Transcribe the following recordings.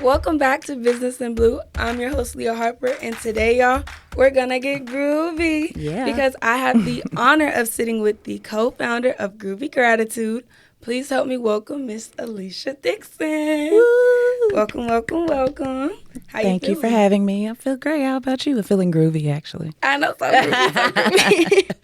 Welcome back to Business in Blue. I'm your host, Leah Harper, and today, y'all, we're gonna get groovy. Yeah. Because I have the honor of sitting with the co-founder of Groovy Gratitude. Please help me welcome Miss Alicia Dixon. Woo! Welcome, welcome, welcome. Thank you for having me. I feel great. How about you? I'm feeling groovy, actually. I know, so groovy.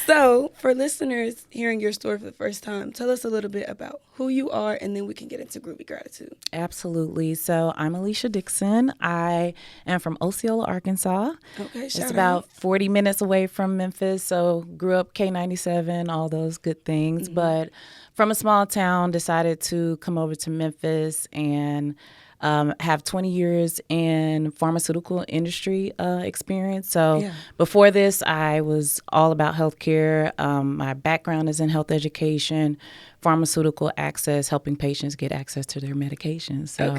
So, for listeners hearing your story for the first time, tell us a little bit about who you are, and then we can get into Groovy Gratitude. Absolutely. So I'm Alicia Dixon. I am from Osceola, Arkansas. Okay, It's shout about out. 40 minutes away from Memphis. So grew up K97, all those good things. But from a small town, decided to come over to Memphis and have 20 years in pharmaceutical industry experience. So before this, I was all about healthcare. My background is in health education, pharmaceutical access, helping patients get access to their medications. So,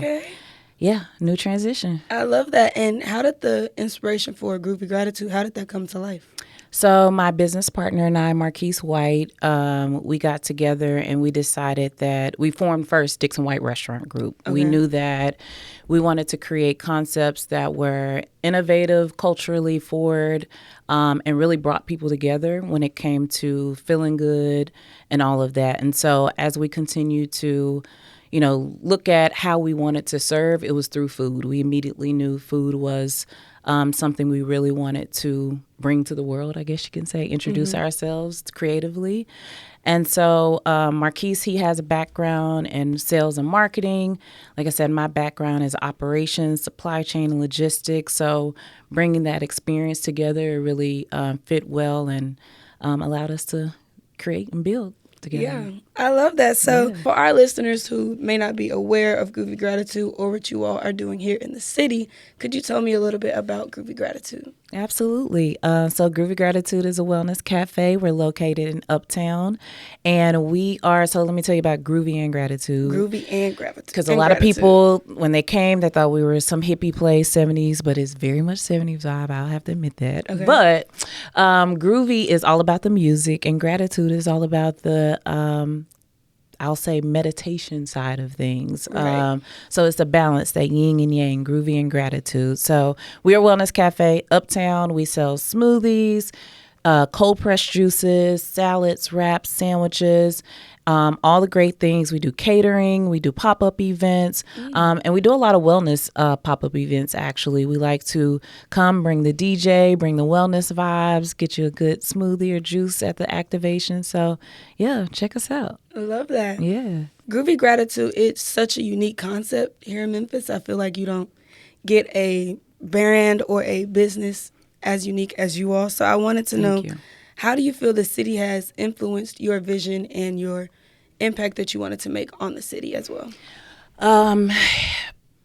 yeah, new transition. I love that. And how did the inspiration for Groovy Gratitude, how did that come to life? So my business partner and I, Marquis White, we got together and we decided that we formed first Dixon White Restaurant Group. We knew that we wanted to create concepts that were innovative, culturally forward, and really brought people together when it came to feeling good and all of that. And so as we continued to look at how we wanted to serve, it was through food. We immediately knew food was something we really wanted to bring to the world, I guess you can say, introduce ourselves creatively. And so Marquis, he has a background in sales and marketing. Like I said, my background is operations, supply chain, and logistics. So bringing that experience together really fit well and allowed us to create and build together. Yeah, I love that. So for our listeners who may not be aware of Groovy Gratitude or what you all are doing here in the city, could you tell me a little bit about Groovy Gratitude? Absolutely. So Groovy Gratitude is a wellness cafe. We're located in Uptown. And we are, so let me tell you about Groovy and Gratitude. Groovy and Gratitude. Because a lot of people, when they came, they thought we were some hippie place, 70s, but it's very much 70s vibe. I'll have to admit that. Okay. But Groovy is all about the music, and Gratitude is all about the I'll say meditation side of things. Right. So it's a balance, that yin and yang, groovy and gratitude. So we're a wellness cafe, Uptown. We sell smoothies, cold pressed juices, salads, wraps, sandwiches, all the great things. We do catering, we do pop-up events, and we do a lot of wellness pop-up events, actually. We like to come, bring the DJ, bring the wellness vibes, get you a good smoothie or juice at the activation. So, yeah, check us out. I love that. Yeah. Groovy Gratitude, it's such a unique concept here in Memphis. I feel like you don't get a brand or a business as unique as you are. So I wanted to know, how do you feel the city has influenced your vision and your impact that you wanted to make on the city as well?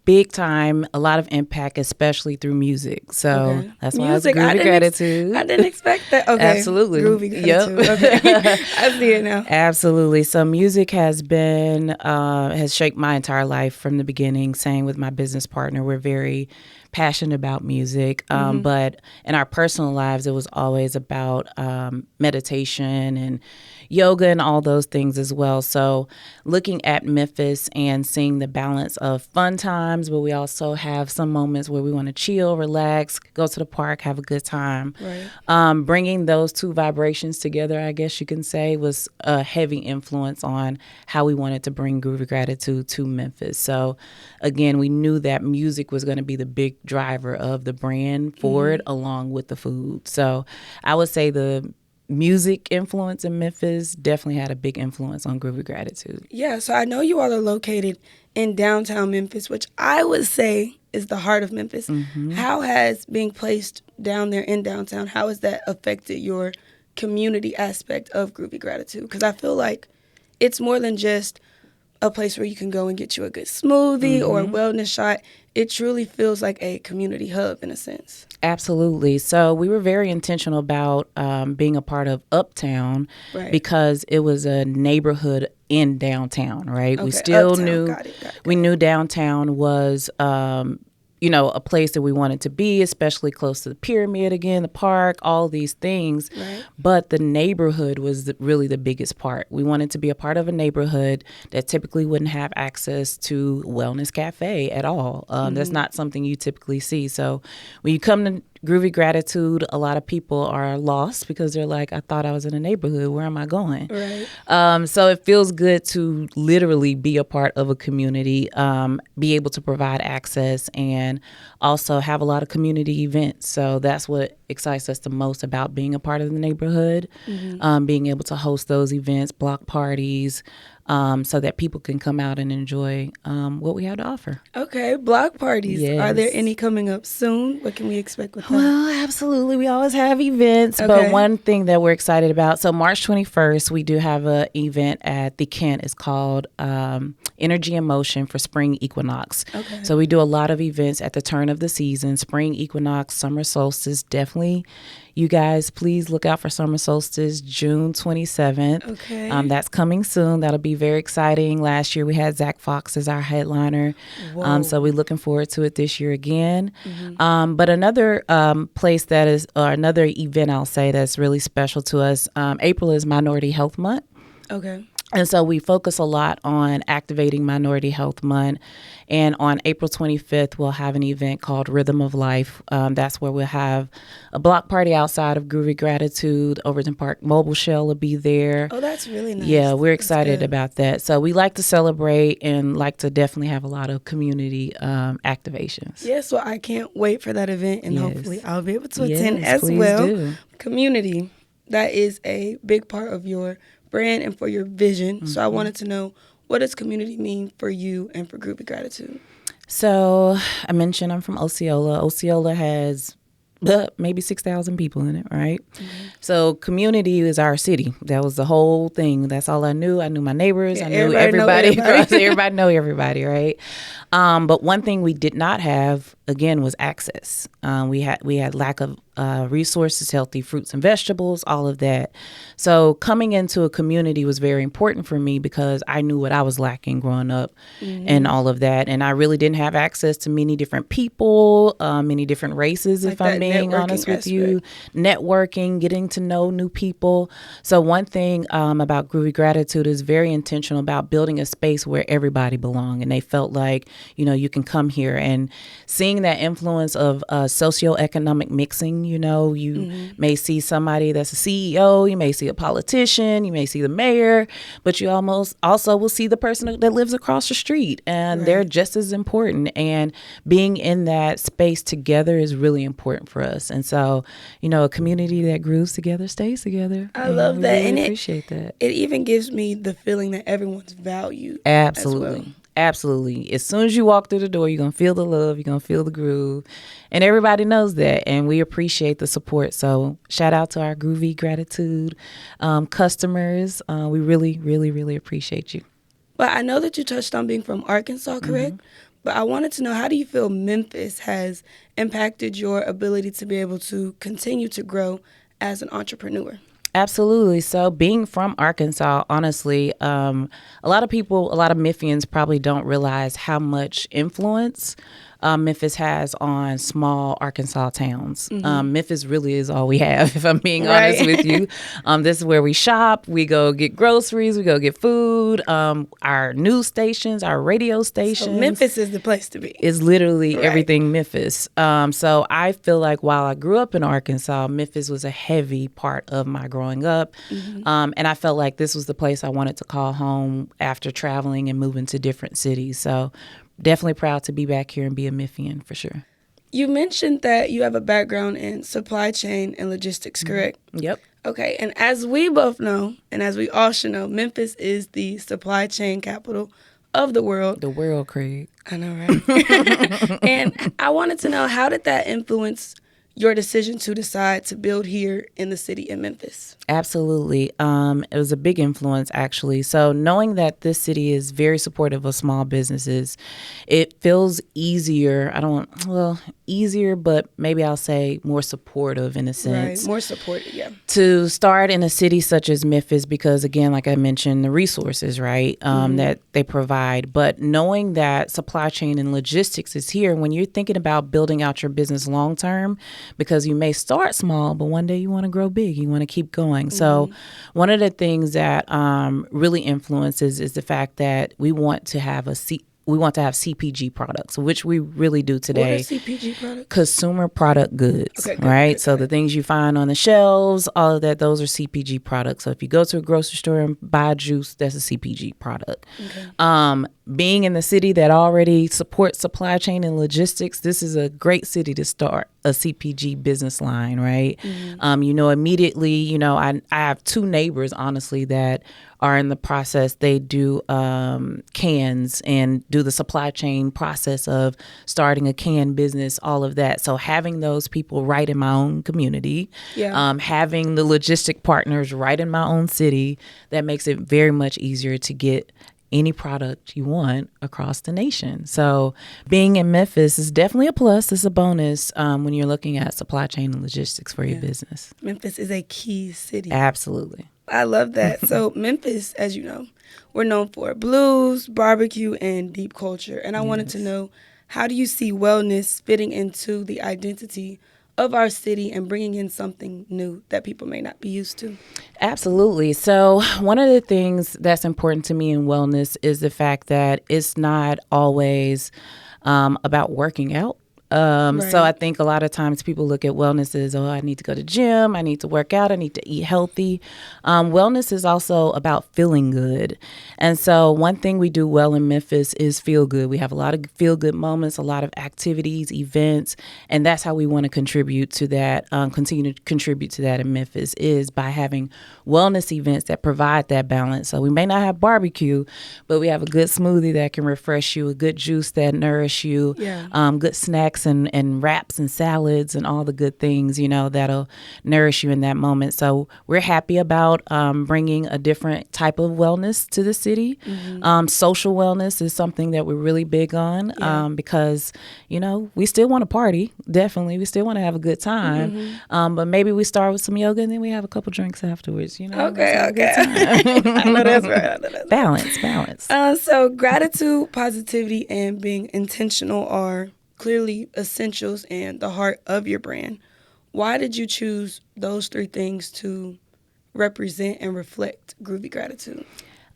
Big time, a lot of impact, especially through music. So that's why it's Groovy Gratitude. I didn't expect that. Okay. Absolutely. Groovy Gratitude. Okay. I see it now. Absolutely. So music has been, has shaped my entire life from the beginning. Same with my business partner. We're very passionate about music, but in our personal lives, it was always about meditation and yoga and all those things as well. So looking at Memphis and seeing the balance of fun times, but we also have some moments where we want to chill, relax, go to the park, have a good time. Right. Bringing those two vibrations together, I guess you can say, was a heavy influence on how we wanted to bring Groovy Gratitude to Memphis. So again, we knew that music was going to be the big driver of the brand forward, along with the food. So I would say the music influence in Memphis definitely had a big influence on Groovy Gratitude. Yeah, so I know you all are located in downtown Memphis, which I would say is the heart of Memphis. How has being placed down there in downtown, how has that affected your community aspect of Groovy Gratitude? Because I feel like it's more than just a place where you can go and get you a good smoothie or a wellness shot. It truly feels like a community hub in a sense. Absolutely. So we were very intentional about being a part of Uptown because it was a neighborhood in downtown, right? Okay, We still Uptown. knew Got it. we knew downtown was a place that we wanted to be, especially close to the pyramid again, the park, all these things. Right. But the neighborhood was really the biggest part. We wanted to be a part of a neighborhood that typically wouldn't have access to wellness cafe at all. That's not something you typically see. So when you come to Groovy Gratitude, a lot of people are lost because they're like, I thought I was in a neighborhood. Where am I going? Right. So it feels good to literally be a part of a community, be able to provide access, and also have a lot of community events. So that's what excites us the most about being a part of the neighborhood, being able to host those events, block parties, so that people can come out and enjoy what we have to offer. Okay, block parties. Yes. Are there any coming up soon? What can we expect with that? Well, absolutely. We always have events, Okay. but one thing that we're excited about, so March 21st, we do have an event at the Kent. It's called Energy and Motion for Spring Equinox. Okay. So we do a lot of events at the turn of the season, spring equinox, summer solstice. Definitely, you guys, please look out for summer solstice, June 27th. Okay. That's coming soon. That'll be very exciting. Last year we had Zach Fox as our headliner. So we're looking forward to it this year again. But another place that is, or another event I'll say that's really special to us, April is Minority Health Month. Okay. And so we focus a lot on activating Minority Health Month. And on April 25th, we'll have an event called Rhythm of Life. That's where we'll have a block party outside of Groovy Gratitude. Overton Park Mobile Shell will be there. Oh, that's really nice. Yeah, we're excited about that. So we like to celebrate and like to definitely have a lot of community activations. Yes, well, I can't wait for that event, and hopefully I'll be able to attend Yes, as please well. do. Community, that is a big part of your brand and for your vision. So I wanted to know, what does community mean for you and for Groovy Gratitude? So I mentioned I'm from Osceola. Osceola has maybe 6,000 people in it, right? So community is our city. That was the whole thing. That's all I knew. I knew my neighbors. I knew everybody. Everybody know everybody, right? But one thing we did not have, again, was access. We had lack of resources, healthy fruits and vegetables, all of that. So coming into a community was very important for me because I knew what I was lacking growing up and all of that. And I really didn't have access to many different people, many different races, Like if I'm being honest with you. Networking, getting to know new people. So one thing about Groovy Gratitude is very intentional about building a space where everybody belong, and they felt like, you can come here, and seeing that influence of socioeconomic mixing. You may see somebody that's a CEO, you may see a politician, you may see the mayor, but you almost also will see the person that lives across the street, and they're just as important. And being in that space together is really important for us. And so, a community that grooves together stays together. I love that. Really and appreciate that. It even gives me the feeling that everyone's valued. Absolutely. As well. Absolutely. As soon as you walk through the door, you're going to feel the love, you're going to feel the groove, and everybody knows that, and we appreciate the support. So shout out to our Groovy Gratitude customers. We really, really, really appreciate you. But I know that you touched on being from Arkansas, correct? But I wanted to know, how do you feel Memphis has impacted your ability to be able to continue to grow as an entrepreneur? Absolutely. So being from Arkansas, honestly, a lot of Memphians probably don't realize how much influence Memphis has on small Arkansas towns. Memphis really is all we have, if I'm being honest with you. This is where we shop. We go get groceries. We go get food. Our news stations, our radio stations. So Memphis is the place to be. It's literally everything Memphis. So I feel like while I grew up in Arkansas, Memphis was a heavy part of my growing up. And I felt like this was the place I wanted to call home after traveling and moving to different cities. So definitely proud to be back here and be a Memphian for sure. You mentioned that you have a background in supply chain and logistics, correct? Yep. Okay, and as we both know, and as we all should know, Memphis is the supply chain capital of the world. The world, Craig. I know, right? And I wanted to know, how did that influence your decision to decide to build here in the city in Memphis? Absolutely. It was a big influence, actually. So knowing that this city is very supportive of small businesses, it feels easier. easier, but maybe I'll say more supportive in a sense. Right, more supportive, yeah. To start in a city such as Memphis, because again, like I mentioned, the resources, right, that they provide. But knowing that supply chain and logistics is here, when you're thinking about building out your business long term, because you may start small, but one day you want to grow big, you want to keep going. So one of the things that really influences is the fact that we want to have CPG products, which we really do today. What are CPG products? Consumer product goods, Okay, right? So the things you find on the shelves, all of that, those are CPG products. So if you go to a grocery store and buy a juice, that's a CPG product. Okay. Being in the city that already supports supply chain and logistics, this is a great city to start a CPG business line, right? Immediately, I have two neighbors, honestly, that are in the process. They do cans and do the supply chain process of starting a can business, all of that. So having those people right in my own community, having the logistic partners right in my own city, that makes it very much easier to get any product you want across the nation. So being in Memphis is definitely a plus. It's a bonus when you're looking at supply chain and logistics for your business. Memphis is a key city. Absolutely. I love that. So Memphis, as you know, we're known for blues, barbecue, and deep culture. And I wanted to know, how do you see wellness fitting into the identity of our city and bringing in something new that people may not be used to? Absolutely. So one of the things that's important to me in wellness is the fact that it's not always about working out. So I think a lot of times people look at wellness as, I need to go to the gym, I need to work out, I need to eat healthy. Wellness is also about feeling good. And so one thing we do well in Memphis is feel good. We have a lot of feel good moments, a lot of activities, events, and that's how we want to contribute to that, continue to contribute to that in Memphis, is by having wellness events that provide that balance. So we may not have barbecue, but we have a good smoothie that can refresh you, a good juice that nourish you, good snacks and wraps and salads and all the good things, that'll nourish you in that moment. So we're happy about bringing a different type of wellness to the city. Social wellness is something that we're really big on because, we still want to party. Definitely. We still want to have a good time. But maybe we start with some yoga and then we have a couple drinks afterwards. Okay. I know that's right. Balance. So gratitude, positivity, and being intentional are clearly essentials and the heart of your brand. Why did you choose those three things to represent and reflect Groovy Gratitude?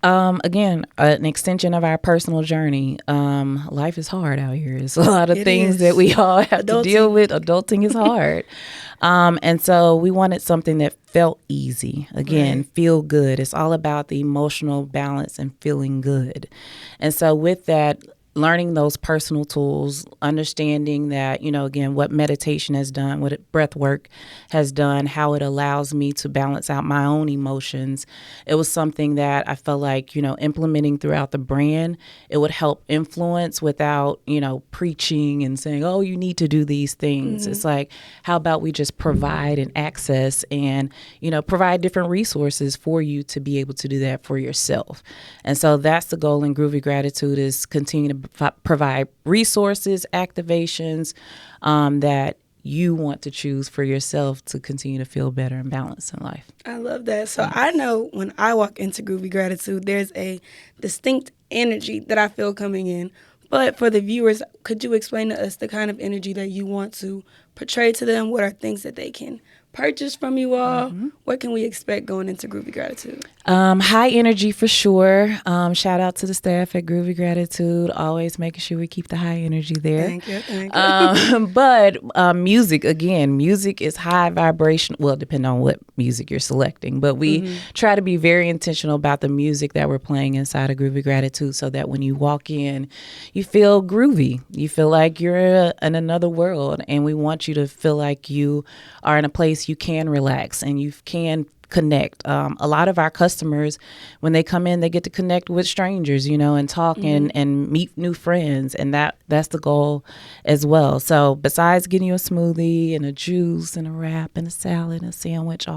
Again, an extension of our personal journey. Life is hard out here. It's a lot of things that we all have to deal with. Adulting is hard. And so we wanted something that felt easy. Again, feel good. It's all about the emotional balance and feeling good. And so with that, learning those personal tools, understanding that, again, what meditation has done, what breath work has done, how it allows me to balance out my own emotions. It was something that I felt like, implementing throughout the brand, it would help influence without, preaching and saying, oh, you need to do these things. It's like, how about we just provide and access and, provide different resources for you to be able to do that for yourself. And so that's the goal in Groovy Gratitude, is continue to provide resources, activations that you want to choose for yourself to continue to feel better and balanced in life. I love that. So I know when I walk into Groovy Gratitude, there's a distinct energy that I feel coming in. But for the viewers, could you explain to us the kind of energy that you want to portray to them? What are things that they can purchase from you all? What can we expect going into Groovy Gratitude? High energy for sure. Shout out to the staff at Groovy Gratitude, always making sure we keep the high energy there. Thank you. But music, again, music is high vibration. Well, depending on what music you're selecting, but we try to be very intentional about the music that we're playing inside of Groovy Gratitude, so that when you walk in, you feel groovy. You feel like you're in another world, and we want you to feel like you are in a place you can relax and you can connect. A lot of our customers, when they come in, they get to connect with strangers, and talk and meet new friends. And that's the goal as well. So besides getting you a smoothie and a juice and a wrap and a salad and a sandwich,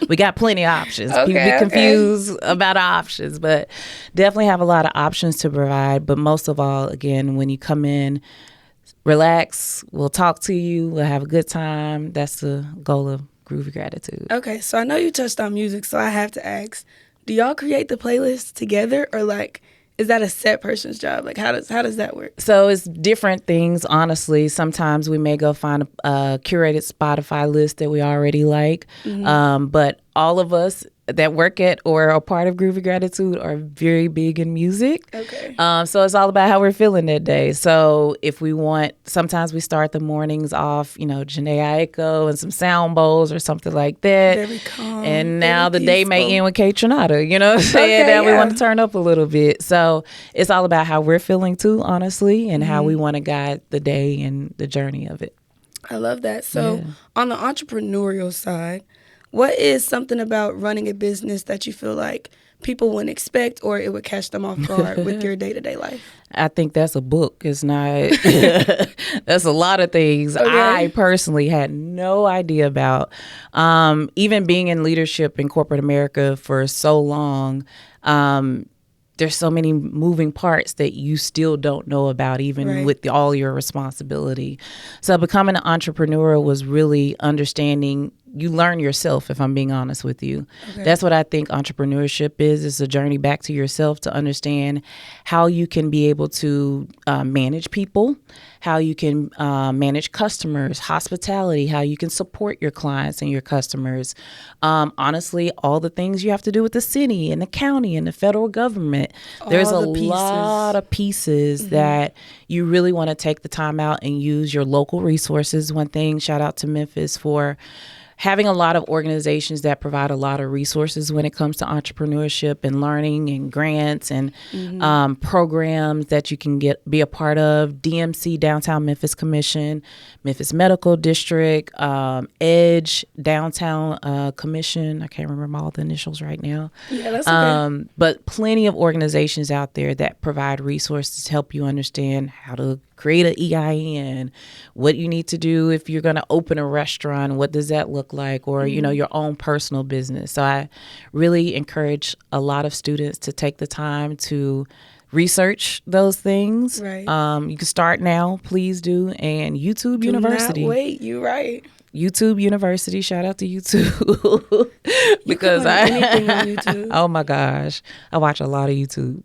we got plenty of options. People get confused about options, but definitely have a lot of options to provide. But most of all, again, when you come in, relax. We'll talk to you. We'll have a good time. That's the goal of Groovy Gratitude. Okay, so I know you touched on music, so I have to ask, do y'all create the playlist together, or like, is that a set person's job? Like, how does that work? So it's different things, honestly. Sometimes we may go find a curated Spotify list that we already like. But all of us that work at or are part of Groovy Gratitude are very big in music. Okay. So it's all about how we're feeling that day. So if we want, sometimes we start the mornings off, Jhené Aiko and some sound bowls or something like that. Very calm. And now the peaceful. day may end with Kate Trinata, you know what I'm saying? Okay, now we want to turn up a little bit. So it's all about how we're feeling too, honestly, and how we want to guide the day and the journey of it. I love that. So on the entrepreneurial side, what is something about running a business that you feel like people wouldn't expect or it would catch them off guard with your day-to-day life? I think that's a book. It's not, that's a lot of things Okay. I personally had no idea about. Even being in leadership in corporate America for so long, there's so many moving parts that you still don't know about, even with all your responsibility. So becoming an entrepreneur was really understanding. You learn yourself, if I'm being honest with you. Okay. That's what I think entrepreneurship is. It's a journey back to yourself to understand how you can be able to manage people, how you can manage customers, hospitality, how you can support your clients and your customers. Honestly, all the things you have to do with the city and the county and the federal government. There's a lot of pieces that you really want to take the time out and use your local resources. One thing, shout out to Memphis for having a lot of organizations that provide a lot of resources when it comes to entrepreneurship and learning and grants and programs that you can be a part of. DMC, Downtown Memphis Commission, Memphis Medical District, EDGE, Downtown Commission. I can't remember all the initials right now. Yeah, that's okay. But plenty of organizations out there that provide resources to help you understand how to create an EIN, what you need to do if you're going to open a restaurant, what does that look like, or, your own personal business. So I really encourage a lot of students to take the time to research those things. Right. You can start now, please do. And YouTube University. Do not wait, you're right. YouTube University, shout out to YouTube. Because anything on YouTube. Oh my gosh, I watch a lot of YouTube.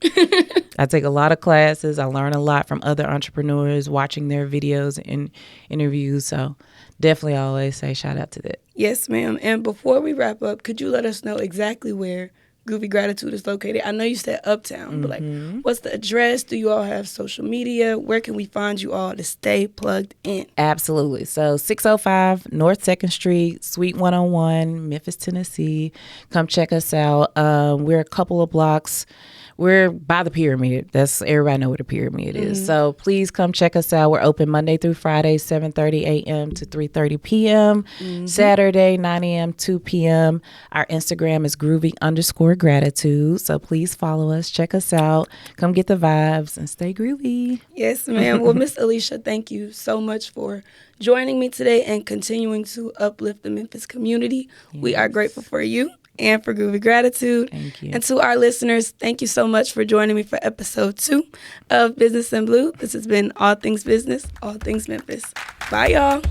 I take a lot of classes. I learn a lot from other entrepreneurs, watching their videos and interviews. So definitely always say shout out to that. Yes, ma'am. And before we wrap up, could you let us know exactly where Groovy Gratitude is located? I know you said Uptown, but what's the address? Do you all have social media? Where can we find you all to stay plugged in? Absolutely. So 605 North 2nd Street, Suite 101, Memphis, Tennessee. Come check us out. We're a couple of blocks. We're by the pyramid. That's everybody know where the pyramid is. So please come check us out. We're open Monday through Friday, 7:30 a.m. to 3:30 p.m. Saturday, 9 a.m. 2 p.m. Our Instagram is groovy_gratitude. So please follow us, check us out, come get the vibes, and stay groovy. Yes, ma'am. Well, Miss Alicia, thank you so much for joining me today and continuing to uplift the Memphis community. Yes. We are grateful for you and for Groovy Gratitude. Thank you. And to our listeners, thank you so much for joining me for episode 2 of Business in Blue. This has been All Things Business, All Things Memphis. Bye, y'all.